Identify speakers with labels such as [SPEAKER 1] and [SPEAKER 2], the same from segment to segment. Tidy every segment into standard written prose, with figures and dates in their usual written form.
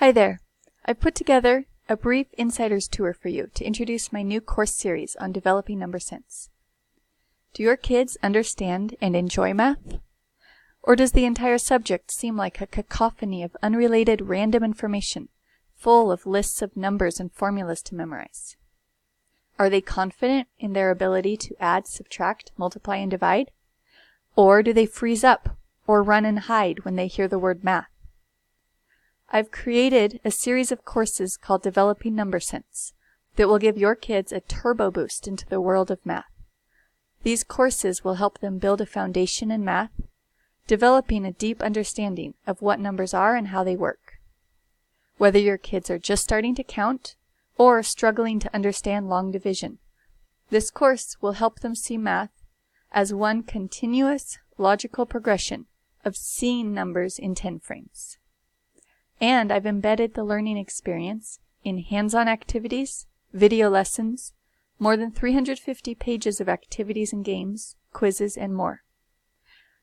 [SPEAKER 1] Hi there. I've put together a brief insider's tour for you to introduce my new course series on developing number sense. Do your kids understand and enjoy math? Or does the entire subject seem like a cacophony of unrelated random information, full of lists of numbers and formulas to memorize? Are they confident in their ability to add, subtract, multiply, and divide? Or do they freeze up or run and hide when they hear the word math? I've created a series of courses called Developing Number Sense that will give your kids a turbo boost into the world of math. These courses will help them build a foundation in math, developing a deep understanding of what numbers are and how they work. Whether your kids are just starting to count or struggling to understand long division, this course will help them see math as one continuous logical progression of seeing numbers in 10 frames. And I've embedded the learning experience in hands-on activities, video lessons, more than 350 pages of activities and games, quizzes, and more.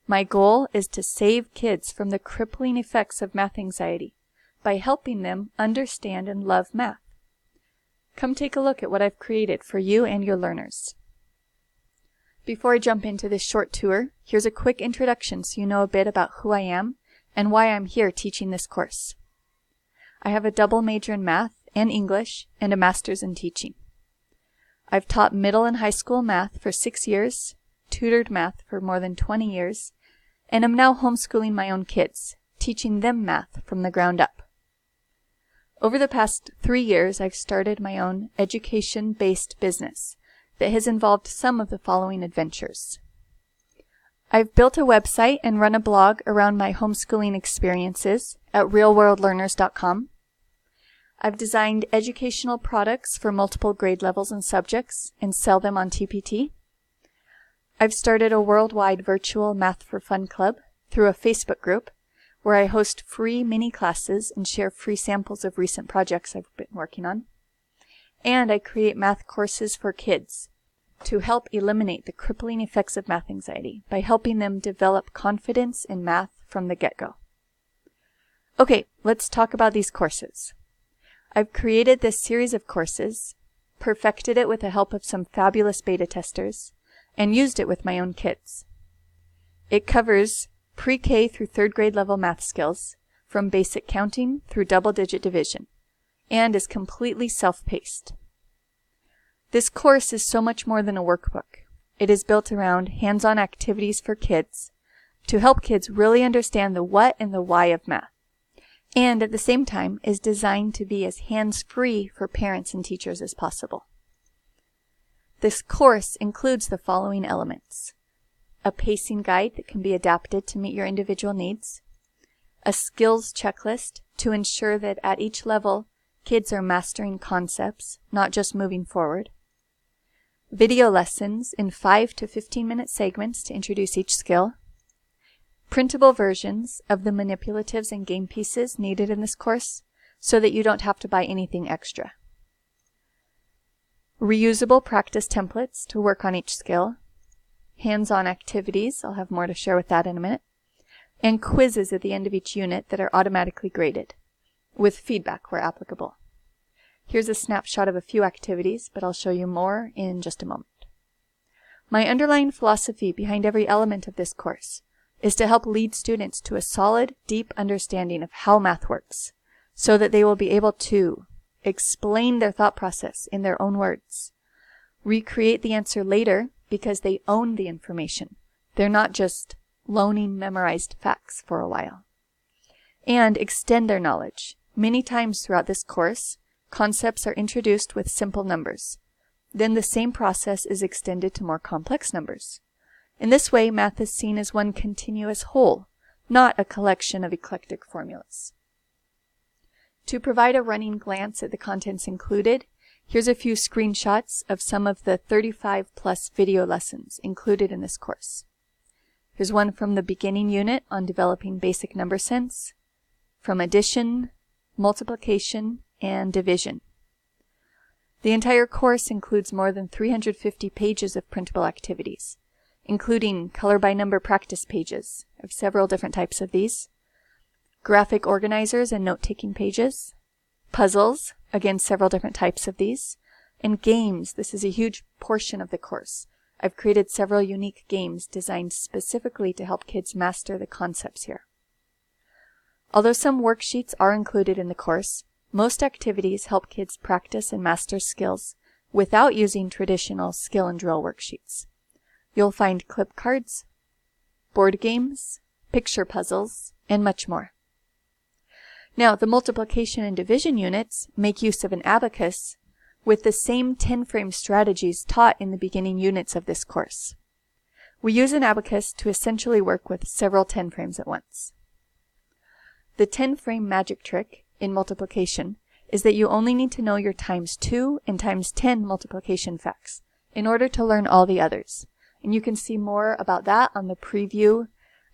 [SPEAKER 1] My goal is to save kids from the crippling effects of math anxiety by helping them understand and love math. Come take a look at what I've created for you and your learners. Before I jump into this short tour, here's a quick introduction so you know a bit about who I am and why I'm here teaching this course. I have a double major in math and English and a master's in teaching. I've taught middle and high school math for 6 years, tutored math for more than 20 years, and am now homeschooling my own kids, teaching them math from the ground up. Over the past 3 years, I've started my own education-based business that has involved some of the following adventures. I've built a website and run a blog around my homeschooling experiences at realworldlearners.com. I've designed educational products for multiple grade levels and subjects and sell them on TPT. I've started a worldwide virtual Math for Fun club through a Facebook group where I host free mini classes and share free samples of recent projects I've been working on. And I create math courses for kids to help eliminate the crippling effects of math anxiety by helping them develop confidence in math from the get-go. Okay, let's talk about these courses. I've created this series of courses, perfected it with the help of some fabulous beta testers, and used it with my own kids. It covers pre-K through 3rd grade level math skills, from basic counting through double-digit division, and is completely self-paced. This course is so much more than a workbook. It is built around hands-on activities for kids to help kids really understand the what and the why of math, and at the same time is designed to be as hands-free for parents and teachers as possible. This course includes the following elements: a pacing guide that can be adapted to meet your individual needs, a skills checklist to ensure that at each level kids are mastering concepts, not just moving forward, video lessons in 5 to 15-minute segments to introduce each skill, printable versions of the manipulatives and game pieces needed in this course so that you don't have to buy anything extra, reusable practice templates to work on each skill, hands-on activities, I'll have more to share with that in a minute, and quizzes at the end of each unit that are automatically graded, with feedback where applicable. Here's a snapshot of a few activities, but I'll show you more in just a moment. My underlying philosophy behind every element of this course is to help lead students to a solid, deep understanding of how math works, so that they will be able to explain their thought process in their own words, recreate the answer later because they own the information. They're not just loaning memorized facts for a while, and extend their knowledge. Many times throughout this course, concepts are introduced with simple numbers. Then the same process is extended to more complex numbers. In this way, math is seen as one continuous whole, not a collection of eclectic formulas. To provide a running glance at the contents included, here's a few screenshots of some of the 35+ video lessons included in this course. Here's one from the beginning unit on developing basic number sense, from addition, multiplication, and division. The entire course includes more than 350 pages of printable activities, including color by number practice pages. I have several different types of these, graphic organizers and note-taking pages, puzzles, again several different types of these, and games. This is a huge portion of the course. I've created several unique games designed specifically to help kids master the concepts here. Although some worksheets are included in the course, most activities help kids practice and master skills without using traditional skill and drill worksheets. You'll find clip cards, board games, picture puzzles, and much more. Now, the multiplication and division units make use of an abacus with the same 10-frame strategies taught in the beginning units of this course. We use an abacus to essentially work with several 10 frames at once. The 10-frame magic trick in multiplication is that you only need to know your times 2 and times 10 multiplication facts in order to learn all the others. And you can see more about that on the preview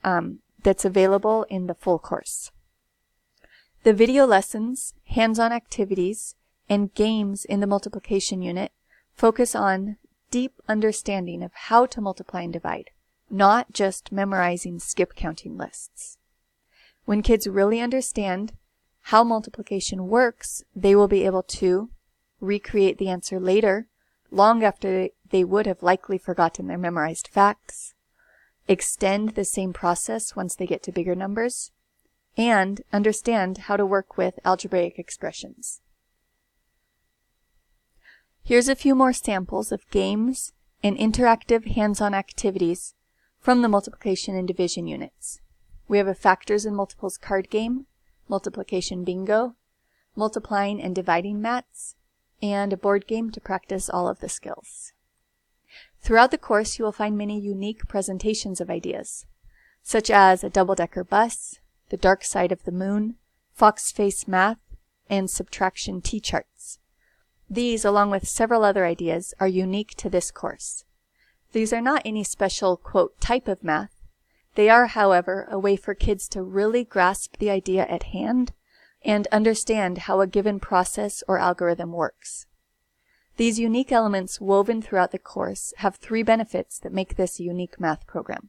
[SPEAKER 1] that's available in the full course. The video lessons, hands-on activities, and games in the multiplication unit focus on deep understanding of how to multiply and divide, not just memorizing skip counting lists. When kids really understand how multiplication works, they will be able to recreate the answer later, long after they would have likely forgotten their memorized facts, extend the same process once they get to bigger numbers, and understand how to work with algebraic expressions. Here's a few more samples of games and interactive hands-on activities from the multiplication and division units. We have a factors and multiples card game, multiplication bingo, multiplying and dividing mats, and a board game to practice all of the skills. Throughout the course, you will find many unique presentations of ideas, such as a double-decker bus, the dark side of the moon, fox face math, and subtraction T-charts. These, along with several other ideas, are unique to this course. These are not any special, quote, type of math. They are, however, a way for kids to really grasp the idea at hand and understand how a given process or algorithm works. These unique elements woven throughout the course have 3 benefits that make this a unique math program.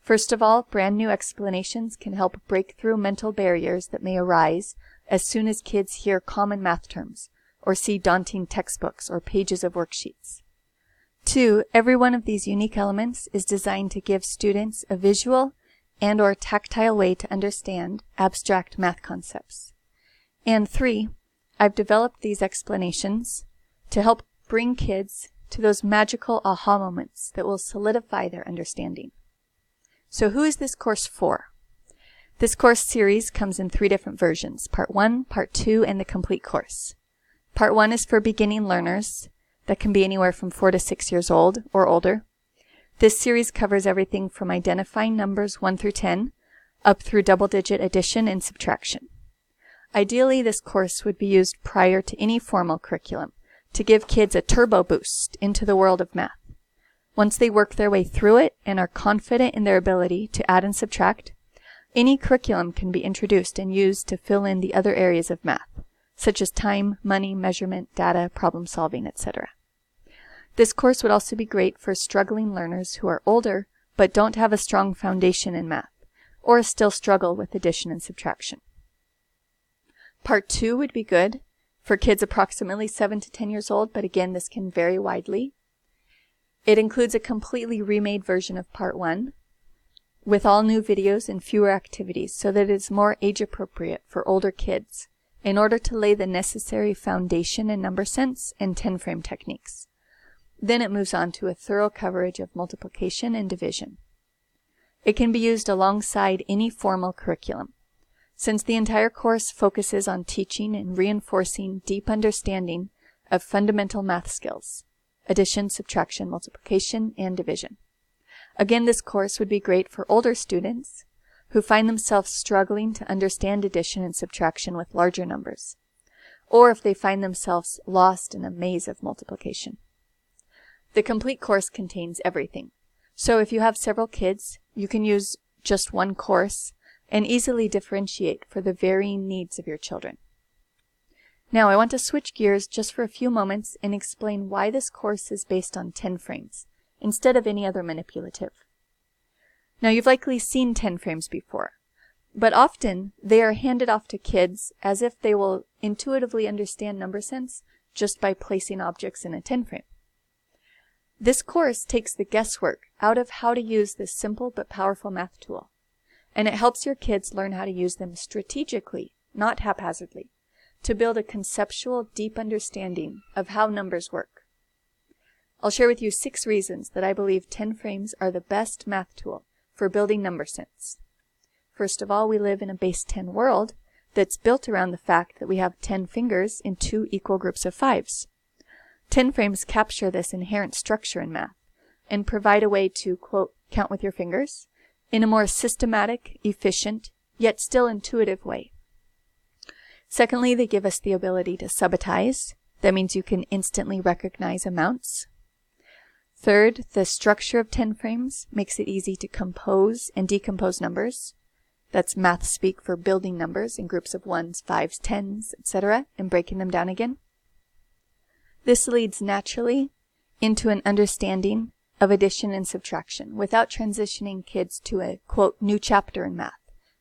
[SPEAKER 1] First of all, brand new explanations can help break through mental barriers that may arise as soon as kids hear common math terms or see daunting textbooks or pages of worksheets. 2, every one of these unique elements is designed to give students a visual and/or tactile way to understand abstract math concepts. And 3, I've developed these explanations to help bring kids to those magical aha moments that will solidify their understanding. So who is this course for? This course series comes in 3 different versions, Part 1, Part 2, and the complete course. Part 1 is for beginning learners that can be anywhere from 4 to 6 years old or older. This series covers everything from identifying numbers 1 through 10 up through double-digit addition and subtraction. Ideally, this course would be used prior to any formal curriculum to give kids a turbo boost into the world of math. Once they work their way through it and are confident in their ability to add and subtract, any curriculum can be introduced and used to fill in the other areas of math, such as time, money, measurement, data, problem solving, etc. This course would also be great for struggling learners who are older but don't have a strong foundation in math, or still struggle with addition and subtraction. Part 2 would be good for kids approximately 7 to 10 years old, but again, this can vary widely. It includes a completely remade version of Part 1 with all new videos and fewer activities so that it is more age appropriate for older kids in order to lay the necessary foundation in number sense and 10-frame techniques. Then it moves on to a thorough coverage of multiplication and division. It can be used alongside any formal curriculum, since the entire course focuses on teaching and reinforcing deep understanding of fundamental math skills, addition, subtraction, multiplication, and division. Again, this course would be great for older students who find themselves struggling to understand addition and subtraction with larger numbers, or if they find themselves lost in a maze of multiplication. The complete course contains everything. So if you have several kids, you can use just one course and easily differentiate for the varying needs of your children. Now I want to switch gears just for a few moments and explain why this course is based on 10 frames instead of any other manipulative. Now you've likely seen 10 frames before. But often they are handed off to kids as if they will intuitively understand number sense just by placing objects in a 10 frame. This course takes the guesswork out of how to use this simple but powerful math tool, and it helps your kids learn how to use them strategically, not haphazardly, to build a conceptual, deep understanding of how numbers work. I'll share with you 6 reasons that I believe 10 frames are the best math tool for building number sense. First of all, we live in a base 10 world that's built around the fact that we have 10 fingers in 2 equal groups of 5s. 10 frames capture this inherent structure in math and provide a way to, quote, count with your fingers in a more systematic, efficient, yet still intuitive way. Secondly, they give us the ability to subitize. That means you can instantly recognize amounts. Third, the structure of 10 frames makes it easy to compose and decompose numbers. That's math speak for building numbers in groups of 1s, 5s, 10s, etc., and breaking them down again. This leads naturally into an understanding of addition and subtraction without transitioning kids to a, quote, new chapter in math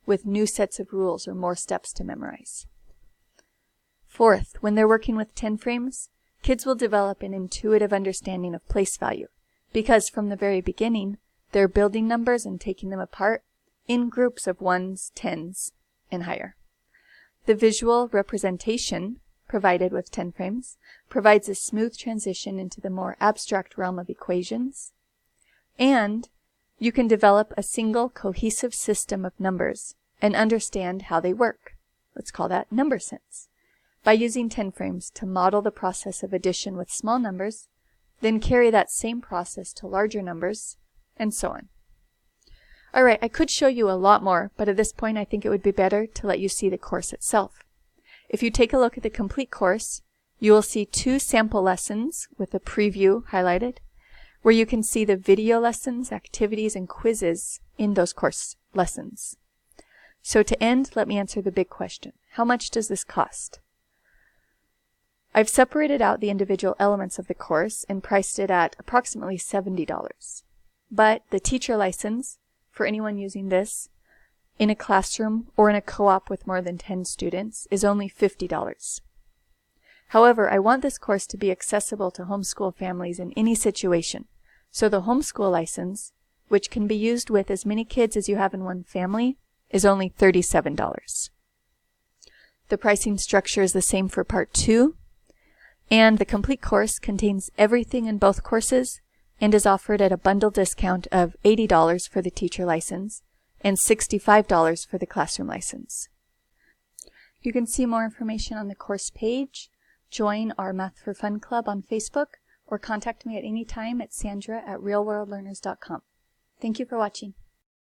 [SPEAKER 1] with new sets of rules or more steps to memorize. Fourth, when they're working with 10 frames, kids will develop an intuitive understanding of place value because from the very beginning, they're building numbers and taking them apart in groups of 1s, 10s, and higher. The visual representation provided with 10 frames provides a smooth transition into the more abstract realm of equations, and you can develop a single cohesive system of numbers and understand how they work. Let's call that number sense. By using 10 frames to model the process of addition with small numbers, then carry that same process to larger numbers, and so on. All right, I could show you a lot more, but at this point I think it would be better to let you see the course itself. If you take a look at the complete course, you will see 2 sample lessons with a preview highlighted, where you can see the video lessons, activities, and quizzes in those course lessons. So to end, let me answer the big question. How much does this cost? I've separated out the individual elements of the course and priced it at approximately $70. But the teacher license, for anyone using this in a classroom or in a co-op with more than 10 students, is only $50. However, I want this course to be accessible to homeschool families in any situation, so the homeschool license, which can be used with as many kids as you have in one family, is only $37. The pricing structure is the same for Part 2, and the complete course contains everything in both courses and is offered at a bundle discount of $80 for the teacher license and $65 for the classroom license. You can see more information on the course page, join our Math for Fun Club on Facebook, or contact me at any time at sandra@realworldlearners.com. Thank you for watching.